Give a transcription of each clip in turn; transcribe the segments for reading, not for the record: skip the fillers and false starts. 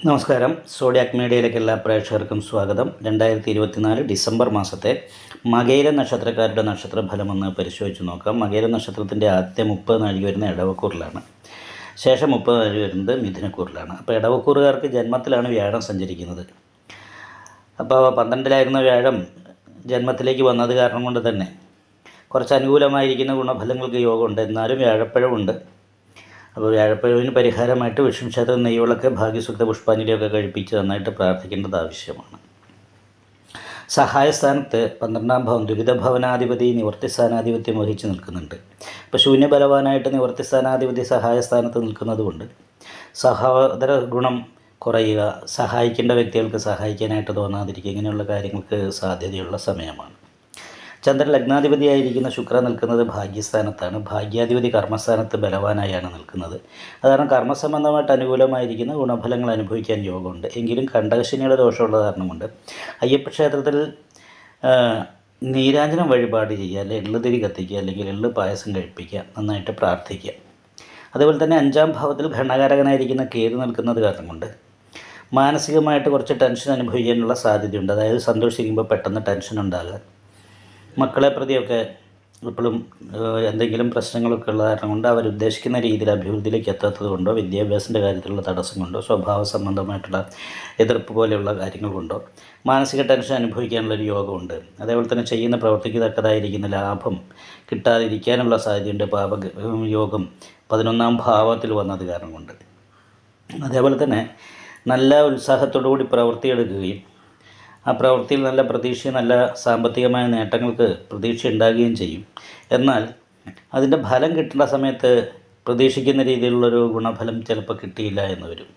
നമസ്കാരം. സോഡിയാക് മീഡിയയിലേക്ക് എല്ലാ പ്രേക്ഷകർക്കും സ്വാഗതം. 2024 ഡിസംബർ മാസത്തെ മകയിര നക്ഷത്രക്കാരുടെ നക്ഷത്രഫലമൊന്ന് പരിശോധിച്ച് നോക്കാം. മകയിര നക്ഷത്രത്തിൻ്റെ ആദ്യത്തെ 30 നാഴിക വരുന്ന ഇടവക്കൂറിലാണ്, ശേഷം 30 നാഴിക വരുന്നത് മിഥുനക്കൂറിലാണ്. അപ്പോൾ ഇടവക്കൂറുകാർക്ക് ജന്മത്തിലാണ് വ്യാഴം സഞ്ചരിക്കുന്നത്. അപ്പോൾ 12-ലായിരുന്ന വ്യാഴം ജന്മത്തിലേക്ക് വന്നത് കാരണം കൊണ്ട് തന്നെ കുറച്ച് അനുകൂലമായിരിക്കുന്ന ഗുണഫലങ്ങൾക്ക് യോഗമുണ്ട്. എന്നാലും വ്യാഴപ്പഴമുണ്ട്. അപ്പോൾ വ്യാഴപ്പഴവിന് പരിഹാരമായിട്ട് വിഷ്ണു ക്ഷേത്രം നെയ്യുകളൊക്കെ ഭാഗ്യസുക്ത പുഷ്പാഞ്ജലിയൊക്കെ കഴിപ്പിച്ച് നന്നായിട്ട് പ്രാർത്ഥിക്കേണ്ടത് ആവശ്യമാണ്. സഹായസ്ഥാനത്ത് 12-ാം ഭാവം ദുരിതഭവനാധിപതി നിവർത്തി സ്ഥാനാധിപത്യം വഹിച്ച് നിൽക്കുന്നുണ്ട്. അപ്പോൾ ശൂന്യബലവാനായിട്ട് നിവർത്തി സ്ഥാനാധിപതി സഹായസ്ഥാനത്ത് നിൽക്കുന്നത് കൊണ്ട് സഹോദര ഗുണം കുറയുക, സഹായിക്കേണ്ട വ്യക്തികൾക്ക് സഹായിക്കാനായിട്ട് തോന്നാതിരിക്കുക, ഇങ്ങനെയുള്ള കാര്യങ്ങൾക്ക് സാധ്യതയുള്ള സമയമാണ്. ചന്ദ്രൻ ലഗ്നാധിപതിയായിരിക്കുന്ന ശുക്രൻ നിൽക്കുന്നത് ഭാഗ്യസ്ഥാനത്താണ്. ഭാഗ്യാധിപതി കർമ്മസ്ഥാനത്ത് ബലവാനായാണ് നിൽക്കുന്നത്. അതുകാരണം കർമ്മസംബന്ധമായിട്ട് അനുകൂലമായിരിക്കുന്ന ഗുണഫലങ്ങൾ അനുഭവിക്കാൻ യോഗമുണ്ട്. എങ്കിലും കണ്ടകശനിയുടെ ദോഷമുള്ള കാരണം കൊണ്ട് അയ്യപ്പ ക്ഷേത്രത്തിൽ നീരാഞ്ജനം വഴിപാട് ചെയ്യുക, അല്ലെങ്കിൽ എള്ളുതിരി കത്തിക്കുക, അല്ലെങ്കിൽ എള്ള് പായസം കഴിപ്പിക്കുക, നന്നായിട്ട് പ്രാർത്ഥിക്കുക. അതുപോലെ തന്നെ 5-ാം ഭാവത്തിൽ ഘടകാരകനായിരിക്കുന്ന കേതു നിൽക്കുന്നത് കാരണം കൊണ്ട് മാനസികമായിട്ട് കുറച്ച് ടെൻഷൻ അനുഭവിക്കാനുള്ള സാധ്യതയുണ്ട്. അതായത് സന്തോഷിക്കുമ്പോൾ പെട്ടെന്ന് ടെൻഷൻ ഉണ്ടാകുക, മക്കളെ പ്രതിയൊക്കെ എപ്പോഴും എന്തെങ്കിലും പ്രശ്നങ്ങളൊക്കെ ഉള്ള കാരണം കൊണ്ട് അവരുദ്ദേശിക്കുന്ന രീതിയിൽ അഭിവൃദ്ധിയിലേക്ക് എത്താത്തത് കൊണ്ടോ, വിദ്യാഭ്യാസത്തിൻ്റെ കാര്യത്തിലുള്ള തടസ്സം കൊണ്ടോ, സ്വഭാവ സംബന്ധമായിട്ടുള്ള എതിർപ്പ് പോലെയുള്ള കാര്യങ്ങൾ കൊണ്ടോ മാനസിക ടെൻഷൻ അനുഭവിക്കാനുള്ളൊരു യോഗമുണ്ട്. അതേപോലെ തന്നെ ചെയ്യുന്ന പ്രവൃത്തിക്ക് തക്കതായിരിക്കുന്ന ലാഭം കിട്ടാതിരിക്കാനുള്ള സാധ്യതയുണ്ട്. യോഗം 11-ാം ഭാവത്തിൽ വന്നത് കാരണം കൊണ്ട്. അതേപോലെ തന്നെ നല്ല ഉത്സാഹത്തോടു കൂടി പ്രവൃത്തിയെടുക്കുകയും ആ പ്രവൃത്തിയിൽ നല്ല പ്രതീക്ഷ, നല്ല സാമ്പത്തികമായ നേട്ടങ്ങൾക്ക് പ്രതീക്ഷ ഉണ്ടാകുകയും ചെയ്യും. എന്നാൽ അതിൻ്റെ ഫലം കിട്ടുന്ന സമയത്ത് പ്രതീക്ഷിക്കുന്ന രീതിയിലുള്ളൊരു ഗുണഫലം ചിലപ്പോൾ കിട്ടിയില്ല എന്ന് വരും.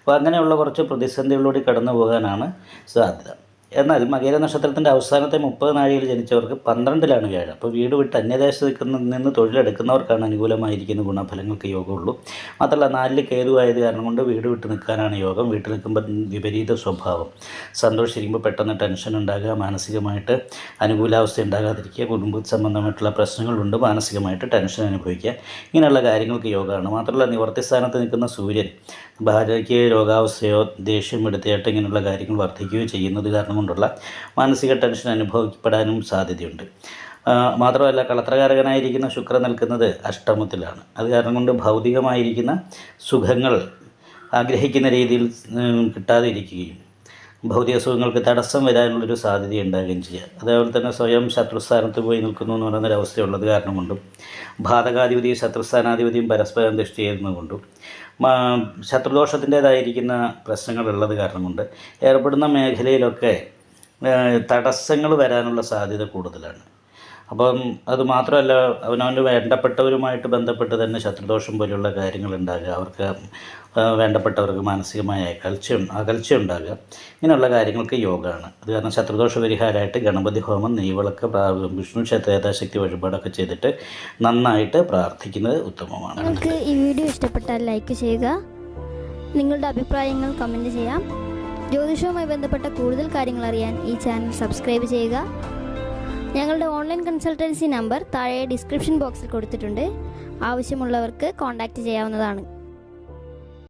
അപ്പോൾ അങ്ങനെയുള്ള കുറച്ച് പ്രതിസന്ധികളിലൂടെ കടന്നു പോകാനാണ് സാധ്യത. എന്നാൽ മകയിര നക്ഷത്രത്തിൻ്റെ അവസാനത്തെ 30 നാഴികയിൽ ജനിച്ചവർക്ക് 12-ലാണ് വ്യാഴം. അപ്പോൾ വീട് വിട്ട് അന്യദേശത്ത് നിന്ന് തൊഴിലെടുക്കുന്നവർക്കാണ് അനുകൂലമായിരിക്കുന്ന ഗുണഫലങ്ങൾക്ക് യോഗമുള്ളൂ. മാത്രമല്ല 4-ൽ കേതു ആയത് കാരണം കൊണ്ട് വീട് വിട്ട് നിൽക്കാനാണ് യോഗം. വീട്ടിൽ നിൽക്കുമ്പോൾ വിപരീത സ്വഭാവം, സന്തോഷിക്കുമ്പോൾ പെട്ടെന്ന് ടെൻഷൻ ഉണ്ടാകുക, മാനസികമായിട്ട് അനുകൂലാവസ്ഥ ഉണ്ടാകാതിരിക്കുക, കുടുംബ സംബന്ധമായിട്ടുള്ള പ്രശ്നങ്ങളുണ്ട്, മാനസികമായിട്ട് ടെൻഷൻ അനുഭവിക്കുക, ഇങ്ങനെയുള്ള കാര്യങ്ങൾക്ക് യോഗമാണ്. മാത്രമല്ല നിവർത്തി സ്ഥാനത്ത് നിൽക്കുന്ന സൂര്യൻ ഭാര്യയ്ക്ക് രോഗാവസ്ഥയോ ദേഷ്യം എടുത്തിട്ട് ഇങ്ങനെയുള്ള കാര്യങ്ങൾ വർദ്ധിക്കുകയോ ചെയ്യുന്നത് കാരണം കൊണ്ടുള്ള മാനസിക ടെൻഷൻ അനുഭവപ്പെടാനും സാധ്യതയുണ്ട്. മാത്രമല്ല കളത്രകാരകനായിരിക്കുന്ന ശുക്രൻ നിൽക്കുന്നത് അഷ്ടമത്തിലാണ്. അത് കാരണം കൊണ്ട് ഭൗതികമായിരിക്കുന്ന സുഖങ്ങൾ ആഗ്രഹിക്കുന്ന രീതിയിൽ കിട്ടാതിരിക്കുകയും ഭൗതിക സുഖങ്ങൾക്ക് തടസ്സം വരാനുള്ളൊരു സാധ്യത ഉണ്ടാകുകയും ചെയ്യുക. അതേപോലെ തന്നെ സ്വയം ശത്രുസ്ഥാനത്ത് പോയി നിൽക്കുന്നു എന്ന് പറയുന്നൊരവസ്ഥയുള്ളത് കാരണം കൊണ്ടും ബാധകാധിപതിയും ശത്രുസ്ഥാനാധിപതിയും പരസ്പരം ദൃഷ്ടി ചെയ്യുന്നതുകൊണ്ടും ശത്രുദോഷത്തിൻ്റേതായിരിക്കുന്ന പ്രശ്നങ്ങളുള്ളത് കാരണം കൊണ്ട് ഏർപ്പെടുന്ന മേഖലയിലൊക്കെ തടസ്സങ്ങൾ വരാനുള്ള സാധ്യത കൂടുതലാണ്. അപ്പം അതുമാത്രമല്ല, അവനവന് വേണ്ടപ്പെട്ടവരുമായിട്ട് ബന്ധപ്പെട്ട് തന്നെ ശത്രുദോഷം പോലെയുള്ള കാര്യങ്ങൾ ഉണ്ടാകുക, അവർക്ക് വേണ്ടപ്പെട്ടവർക്ക് മാനസികമായ അകൽച്ച ഉണ്ടാകുക, ഇങ്ങനെയുള്ള കാര്യങ്ങൾക്ക് യോഗമാണ്. അത് കാരണം ശത്രുദോഷ പരിഹാരമായിട്ട് ഗണപതി ഹോമം, നെയ്വിളക്ക്, വിഷ്ണു ക്ഷേത്ര യഥാശക്തി വഴിപാടൊക്കെ ചെയ്തിട്ട് നന്നായിട്ട് പ്രാർത്ഥിക്കുന്നത് ഉത്തമമാണ്. നിങ്ങൾക്ക് ഈ വീഡിയോ ഇഷ്ടപ്പെട്ടാൽ ലൈക്ക് ചെയ്യുക, നിങ്ങളുടെ അഭിപ്രായങ്ങൾ കമൻറ്റ് ചെയ്യാം. ജ്യോതിഷവുമായി ബന്ധപ്പെട്ട കൂടുതൽ കാര്യങ്ങൾ അറിയാൻ ഈ ചാനൽ സബ്സ്ക്രൈബ് ചെയ്യുക. ഞങ്ങളുടെ ഓൺലൈൻ കൺസൾട്ടൻസി നമ്പർ താഴെ ഡിസ്ക്രിപ്ഷൻ ബോക്സിൽ കൊടുത്തിട്ടുണ്ട്. ആവശ്യമുള്ളവർക്ക് കോൺടാക്റ്റ് ചെയ്യാവുന്നതാണ്.